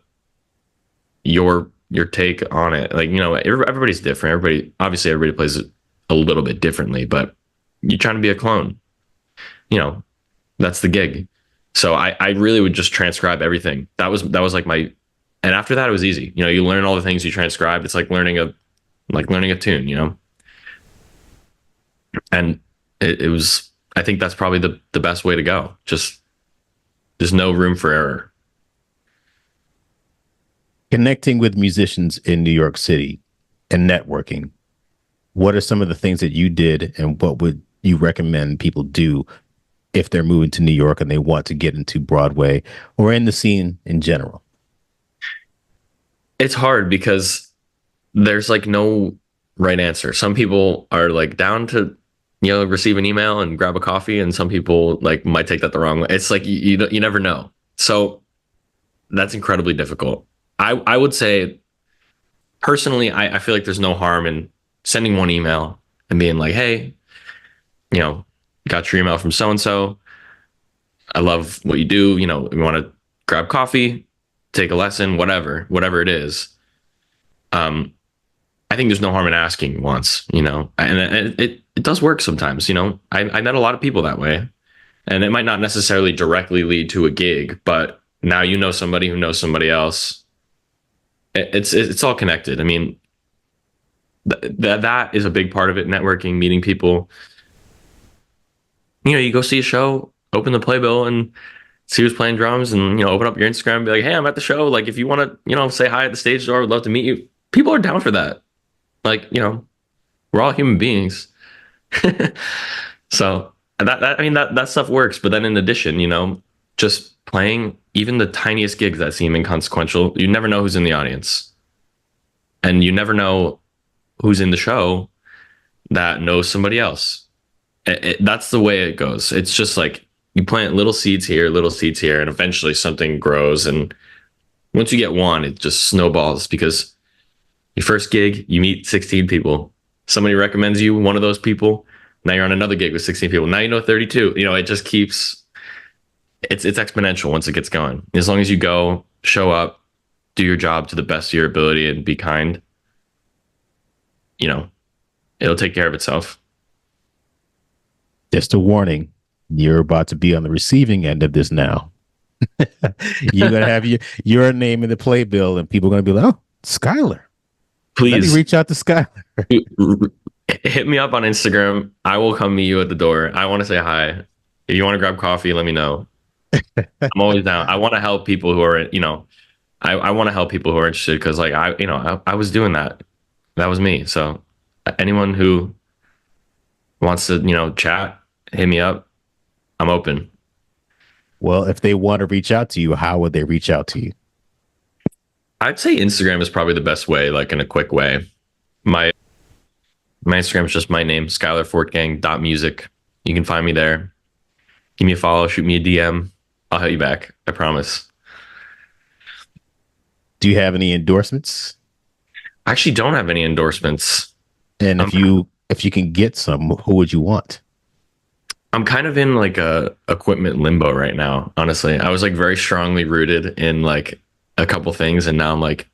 your take on it. Like, everybody's different. Everybody plays it a little bit differently, but you're trying to be a clone, that's the gig. So I really would just transcribe everything. That was like my And after that, it was easy. You know, you learn all the things you transcribed. It's like learning a tune, you know? And it was, I think that's probably the best way to go. Just, there's no room for error. Connecting with musicians in New York City and networking, what are some of the things that you did and what would you recommend people do if they're moving to New York and they want to get into Broadway or in the scene in general? It's hard because there's like no right answer. Some people are like down to, you know, receive an email and grab a coffee, and some people like might take that the wrong way. It's like you never know. So that's incredibly difficult. I would say personally, I feel like there's no harm in sending one email and being like, hey, you know, got your email from so and so. I love what you do. You know, we want to grab coffee, take a lesson, whatever it is. I think there's no harm in asking once, you know, and it does work sometimes. You know, I met a lot of people that way, and it might not necessarily directly lead to a gig, but now you know somebody who knows somebody else. It's all connected. I mean, that is a big part of it. Networking, meeting people. You know, you go see a show, open the playbill, and see who's playing drums, and you know, open up your Instagram and be like, hey, I'm at the show. Like, if you want to, you know, say hi at the stage door, I would love to meet you. People are down for that. Like, you know, we're all human beings. So I mean, that stuff works. But then in addition, you know, just playing even the tiniest gigs that seem inconsequential, you never know who's in the audience. And you never know who's in the show that knows somebody else. That's the way it goes. It's just like you plant little seeds here, and eventually something grows. And once you get one, it just snowballs because your first gig, you meet 16 people. Somebody recommends you one of those people. Now you're on another gig with 16 people. Now you know 32. You know, it just keeps, it's exponential once it gets going. As long as you go, show up, do your job to the best of your ability and be kind, you know, it'll take care of itself. Just a warning, you're about to be on the receiving end of this now. You're going to have your name in the playbill and people are going to be like, oh, Skyler. Let me Please reach out to Skyler. hit me up on Instagram. I will come meet you at the door. I want to say hi. If you want to grab coffee, let me know. I'm always down. I want to help people who are, you know, I want to help people who are interested because like I was doing that. That was me. So anyone who wants to, you know, chat, hit me up. I'm open. Well, if they want to reach out to you, how would they reach out to you? I'd say Instagram is probably the best way, like in a quick way. My Instagram is just my name, Skyler Fortgang .music. You can find me there. Give me a follow, shoot me a DM. I'll hit you back. I promise. Do you have any endorsements? I actually don't have any endorsements. And if you can get some, who would you want? I'm kind of in like a equipment limbo right now, honestly. I was like very strongly rooted in like a couple things, and now I'm like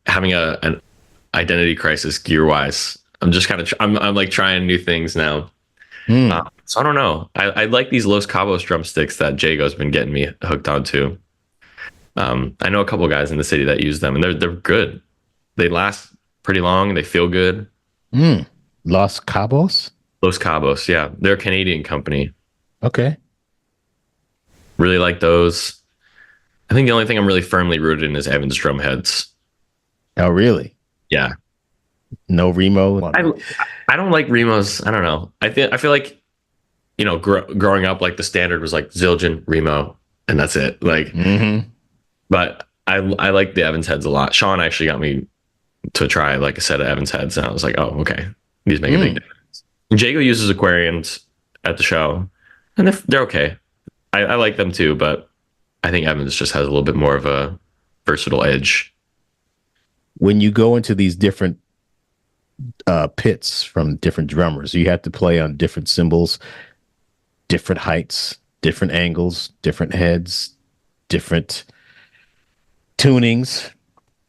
having an identity crisis gear wise. I'm just kind of I'm like trying new things now. So I don't know. I like these Los Cabos drumsticks that Jago's been getting me hooked onto. I know a couple guys in the city that use them, and they're good. They last pretty long. They feel good. Los Cabos? Los Cabos, yeah, they're a Canadian company. Okay. Really like those. I think the only thing I'm really firmly rooted in is Evans drum heads. Oh, really? Yeah. No Remo? I don't like Remos. I don't know. I feel like, you know, growing up, like the standard was like Zildjian, Remo, and that's it. Like, but I like the Evans heads a lot. Sean actually got me to try like a set of Evans heads, and I was like, oh, okay, these make a big difference. Jago uses Aquarians at the show, and they're okay. I like them too, but I think Evans just has a little bit more of a versatile edge. When you go into these different pits from different drummers, you have to play on different cymbals, different heights, different angles, different heads, different tunings.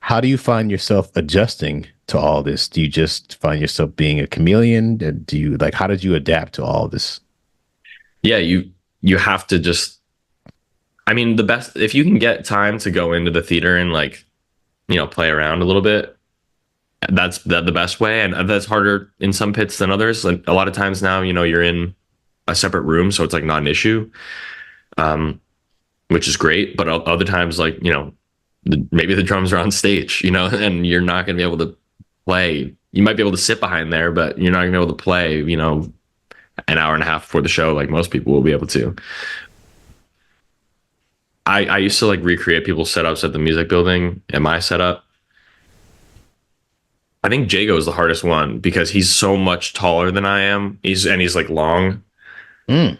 How do you find yourself adjusting to all this? Do you just find yourself being a chameleon? Do you like, how did you adapt to all this? Yeah, you have to just I mean, the best if you can get time to go into the theater and like, play around a little bit, that's the best way. And that's harder in some pits than others. Like a lot of times now, you're in a separate room, so it's like not an issue, um, which is great. But other times, like, maybe the drums are on stage, and you're not going to be able to play. You might be able to sit behind there, but you're not going to be able to play, an hour and a half before the show, like most people will be able to. I used to like recreate people's setups at the music building and my setup. I think Jago is the hardest one because he's so much taller than I am. He's like long. Mm.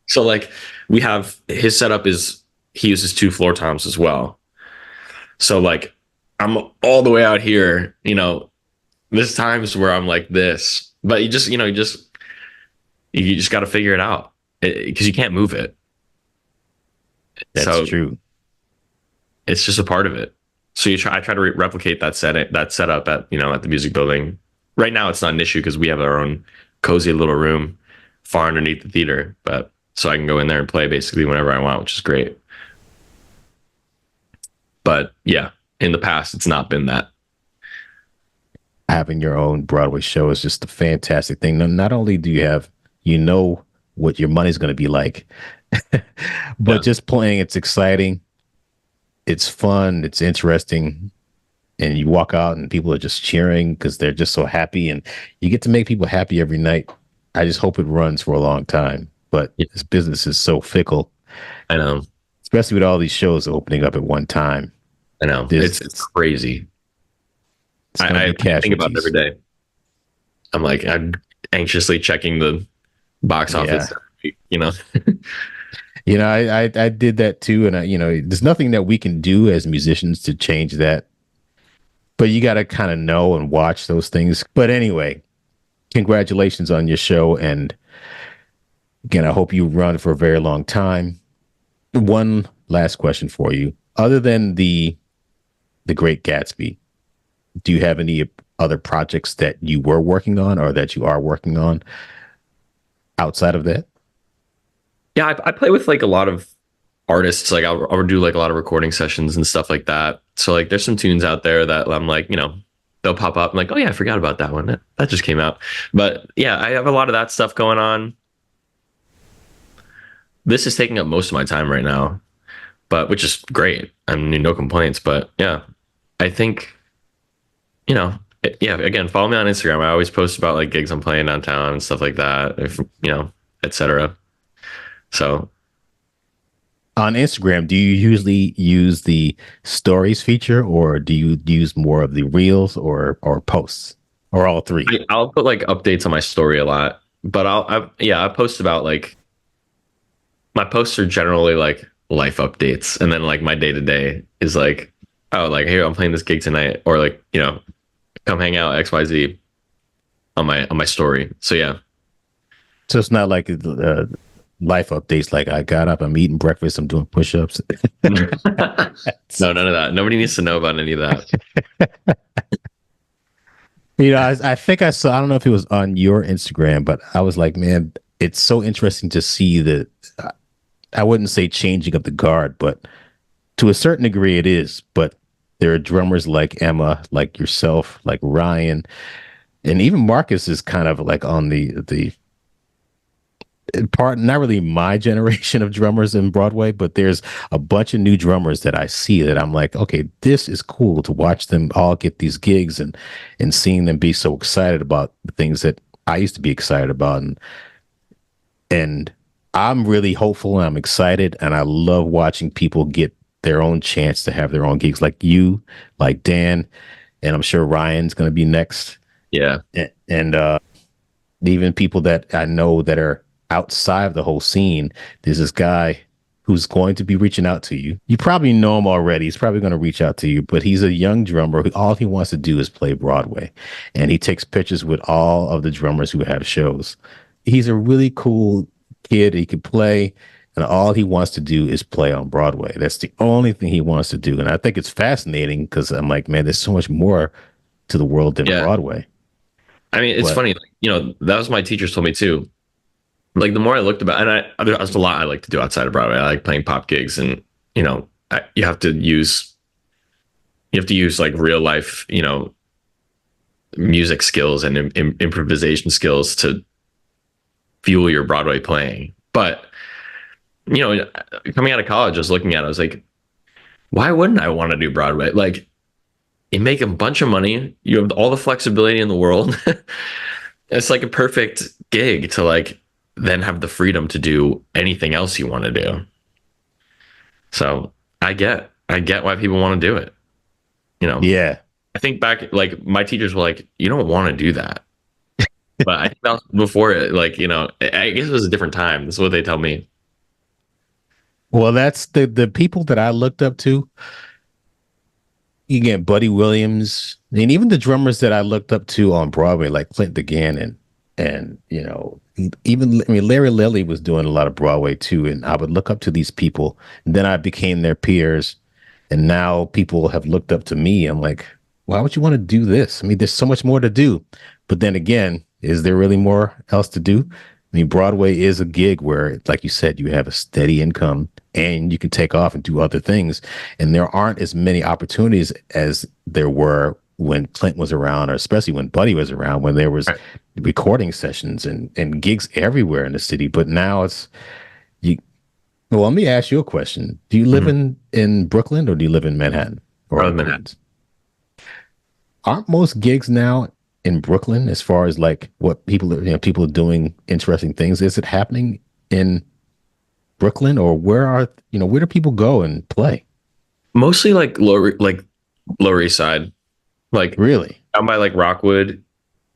So like we have his setup is he uses two floor toms as well. So like I'm all the way out here, there's times where I'm like this, but you just got to figure it out because you can't move it. That's So true. it's just a part of it. So I try to replicate that setup at the music building. Right now, it's not an issue because we have our own cozy little room far underneath the theater, but so I can go in there and play basically whenever I want, which is great. But yeah, in the past, it's not been that. Having your own Broadway show is just a fantastic thing. Not only do you have, what your money's going to be like, but Yeah, just playing, it's exciting, it's fun, it's interesting, and you walk out and people are just cheering because they're just so happy, and you get to make people happy every night. I just hope it runs for a long time. But yeah, this business is so fickle, I know, especially with all these shows opening up at one time. I know. There's It's crazy. it's going to be I think about it every casualties. day. I'm anxiously checking the box Yeah. office. You know, I did that too, and there's nothing that we can do as musicians to change that. But you got to kind of know and watch those things. But anyway, congratulations on your show, and again, I hope you run for a very long time. One last question for you: other than the Great Gatsby, do you have any other projects that you were working on or that you are working on outside of that? yeah, I play with like a lot of artists. Like I'll do like a lot of recording sessions and stuff like that. So like there's some tunes out there that I'm like, they'll pop up. I'm like, oh yeah, I forgot about that one. That just came out. But yeah, I have a lot of that stuff going on. This is taking up most of my time right now, but which is great. I mean, no complaints. But yeah, I think, yeah, again, follow me on Instagram. I always post about like gigs I'm playing downtown and stuff like that, if, etc. So On Instagram, do you usually use the stories feature or do you use more of the reels or posts or all three? I'll put like updates on my story a lot, but I post about like my posts are generally like life updates, and then like my day to day is like, oh, like here I'm playing this gig tonight, or like come hang out XYZ on my story. So yeah, So it's not like life updates like I got up, I'm eating breakfast, I'm doing push-ups. no, none of that. Nobody needs to know about any of that. I think I saw, I don't know if it was on your Instagram, but I was like, man, it's so interesting to see the, I wouldn't say changing of the guard, but to a certain degree it is. But there are drummers like Emma, like yourself, like Ryan, and even Marcus is kind of like on the part, not really my generation of drummers in Broadway, but there's a bunch of new drummers that I see that I'm like, okay, this is cool to watch them all get these gigs and seeing them be so excited about the things that I used to be excited about. And I'm really hopeful and I'm excited and I love watching people get their own chance to have their own gigs like you, like Dan, and I'm sure Ryan's going to be next. Yeah, And even people that I know that are outside of the whole scene. There's this guy who's going to be reaching out to you. You probably know him already. He's probably going to reach out to you, but he's a young drummer who all he wants to do is play Broadway. And he takes pictures with all of the drummers who have shows. He's a really cool kid. He can play, and all he wants to do is play on Broadway. That's the only thing he wants to do. And I think it's fascinating because I'm like, man, there's so much more to the world than yeah. Broadway. I mean, it's But funny. Like, that was my teachers told me too. Like the more I looked about, and there's a lot I like to do outside of Broadway. I like playing pop gigs and you have to use like real life, music skills and improvisation skills to fuel your Broadway playing. But coming out of college, I was looking at it, I was like, why wouldn't I want to do Broadway? Like, you make a bunch of money, you have all the flexibility in the world. It's like a perfect gig to like then have the freedom to do anything else you want to do. So I get why people want to do it. Yeah. I think back, like my teachers were like, you don't want to do that. But I think that was before it, like, I guess it was a different time. That's what they tell me. Well, that's the people that I looked up to. You get Buddy Williams, and even the drummers that I looked up to on Broadway, like Clint DeGan, and even, I mean, Larry Lilly was doing a lot of Broadway too, and I would look up to these people, and then I became their peers, and now people have looked up to me. I'm like, why would you want to do this? I mean, there's so much more to do, but then again, is there really more else to do? I mean, Broadway is a gig where, like you said, you have a steady income and you can take off and do other things. And there aren't as many opportunities as there were when Clint was around, or especially when Buddy was around, when there was Right. recording sessions and gigs everywhere in the city. But now it's you. Well, let me ask you a question. Do you live Mhm. in Brooklyn, or do you live in Manhattan or Rather in than Manhattan. Queens? Aren't most gigs now in Brooklyn, as far as like what people are doing interesting things? Is it happening in Brooklyn, or where do people go and play? Mostly like Lower East Side, like Really? down by like Rockwood,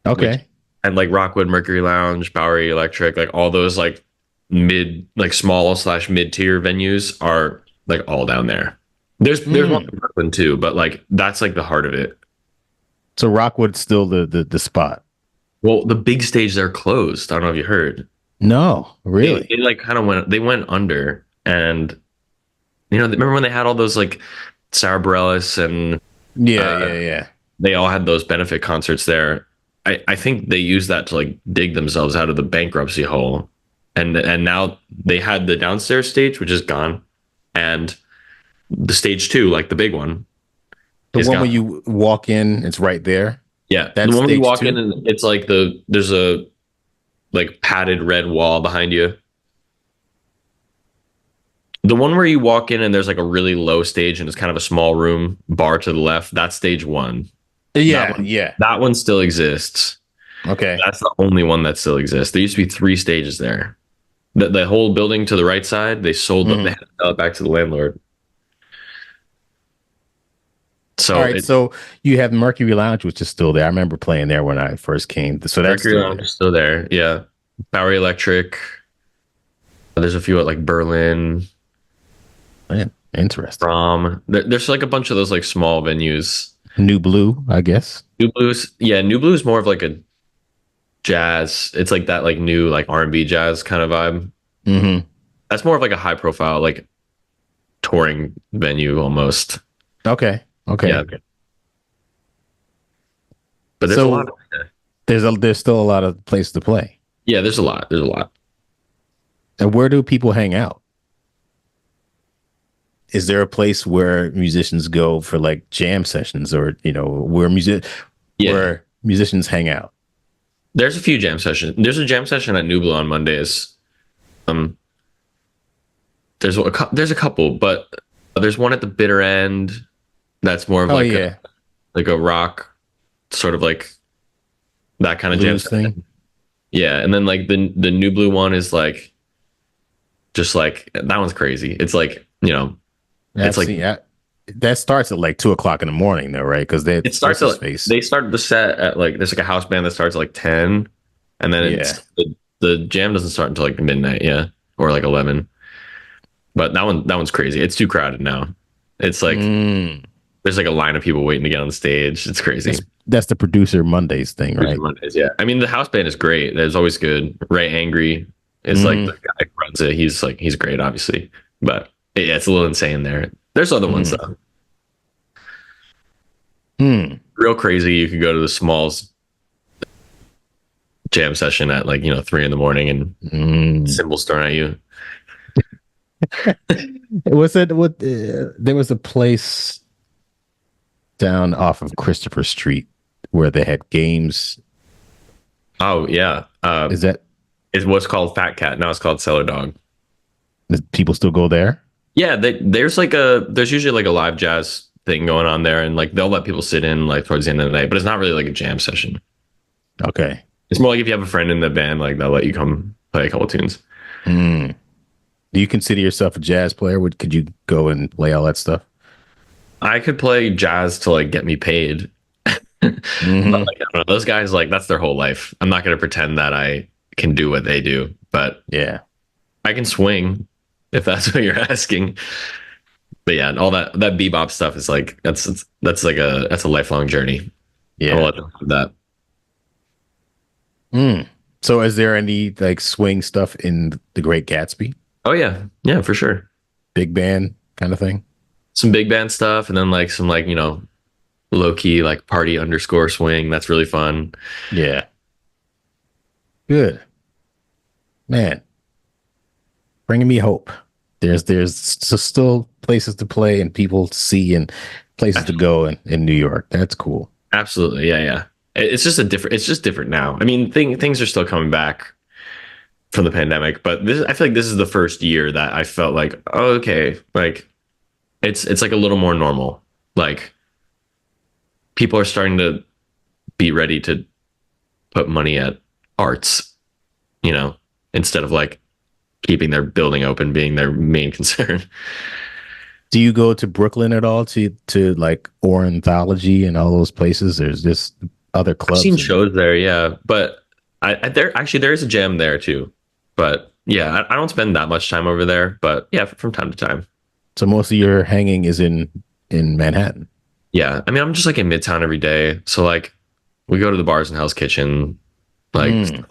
which Okay. and like Rockwood, Mercury Lounge, Bowery Electric, like all those like like small slash mid tier venues are like all down there. There's one Mm. in Brooklyn too, but like that's like the heart of it. So Rockwood's still the spot. Well, the big stage there closed. I don't know if you heard. No, really? They like kind of went under, and remember when they had all those like Sarah Bareilles and Yeah, uh, yeah, yeah. they all had those benefit concerts there. I think they used that to like dig themselves out of the bankruptcy hole, and now they had the downstairs stage, which is gone, and the stage two, like the big one, The is one where gone. you walk in, it's right there. Yeah, the That's one where you stage walk in two. and it's like there's a like padded red wall behind you. The one where you walk in and there's like a really low stage and it's kind of a small room bar to the left. That's stage one. That Yeah, one, yeah. that one still exists. Okay. That's the only one that still exists. There used to be three stages there. The whole building to the right side, they sold it. They Mhm. had to sell it back to the landlord. All So right. So you have Mercury Lounge, which is still there. I remember playing there when I first came. So that's Mercury still Lounge there. is still there. Yeah. Bowery Electric. There's a few at like Berlin, Man, interesting. There's like a bunch of those like small venues. New Blue, I guess. New Blues, yeah, New Blues more of like a jazz. It's like that like new like R&B jazz kind of vibe. Hmm. That's more of like a high profile like touring venue almost. Okay. Yeah, Okay. but there's a lot. So there's still a lot of place to play. Yeah, there's a lot. There's a lot. And where do people hang out? Is there a place where musicians go for like jam sessions, or Yeah, where musicians hang out? there's a few jam sessions. There's a jam session at New Blue on Mondays. Um, there's a couple, but there's one at the bitter end. That's more of Oh like yeah, a rock sort of like that kind of jam blues thing. session. Yeah, and then like the New Blue one is like just like that one's crazy. It's like it's I've like seen that starts at like 2 o'clock in the morning though, right? Because it what's starts his at face? they start the set at like there's like a house band that starts at like 10, and then Yeah. the jam doesn't start until like midnight, yeah, or like 11. But that one's crazy. It's too crowded now. It's like Mm. there's like a line of people waiting to get on the stage. It's crazy. That's the producer Mondays thing, Crazy right? Mondays, yeah. I mean, the house band is great. It's always good. Ray Angry is like Mm. the guy who runs it. He's great, obviously, but yeah, it's a little insane there. There's other ones Mm. though. Mm. Real crazy. You could go to the Smalls jam session at like 3 in the morning and Mm. cymbals thrown at you. Was it what? There was a place down off of Christopher Street where they had games. Oh yeah. Is that It was called Fat Cat. Now it's called Cellar Dog. does people still go there? Yeah, there's usually like a live jazz thing going on there, and like they'll let people sit in like towards the end of the night, but it's not really like a jam session. Okay. It's more like if you have a friend in the band, like they'll let you come play a couple tunes. Mm. Do you consider yourself a jazz player? Could you go and play all that stuff? I could play jazz to like get me paid. But Hmm. like, I don't know, those guys like that's their whole life. I'm not gonna pretend that I can do what they do, but Yeah. I can swing if that's what you're asking. But yeah, all that bebop stuff is like that's a lifelong journey. I will Yeah. let them have that. Mm. So is there any like swing stuff in The Great Gatsby? Oh yeah, yeah, for sure. Big band kind of thing? Some big band stuff, and then like some like low key like party underscore swing. That's really fun. Yeah. Good. Man, bringing me hope. There's still places to play and people to see and places to go in New York. That's cool. Absolutely, yeah, yeah. It's just a different. It's just different now. I mean, things are still coming back from the pandemic, but I feel like this is the first year that I felt like, oh, okay, like it's like a little more normal. Like people are starting to be ready to put money at arts, you know, instead of like keeping their building open being their main concern. Do you go to Brooklyn at all to like ornithology and all those places? There's just other I've seen clubs and shows there, yeah, but there is a jam there too. But yeah, I don't spend that much time over there, but yeah, from time to time. so most of your hanging is in Manhattan. Yeah, I mean, I'm just like in Midtown every day, so like we go to the bars and Hell's Kitchen, like, Mm.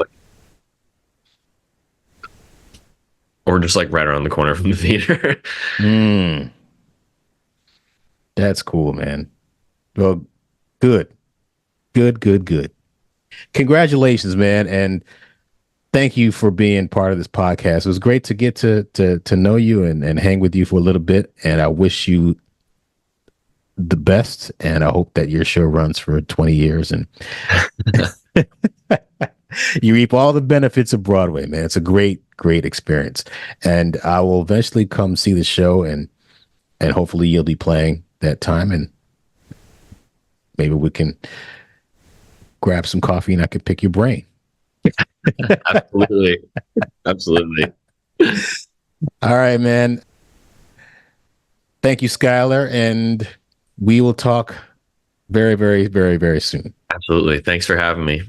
or just like right around the corner from the theater. Mm. That's cool, man. Well, good. Good, good, good. Congratulations, man, and thank you for being part of this podcast. It was great to get to know you and hang with you for a little bit. And I wish you the best. And I hope that your show runs for 20 years and you reap all the benefits of Broadway, man. It's a great, great experience. And I will eventually come see the show and hopefully you'll be playing that time and maybe we can grab some coffee and I can pick your brain. Absolutely, absolutely, All right, man. Thank you, Skylar, and we will talk very, very, very, very soon. absolutely. Thanks for having me.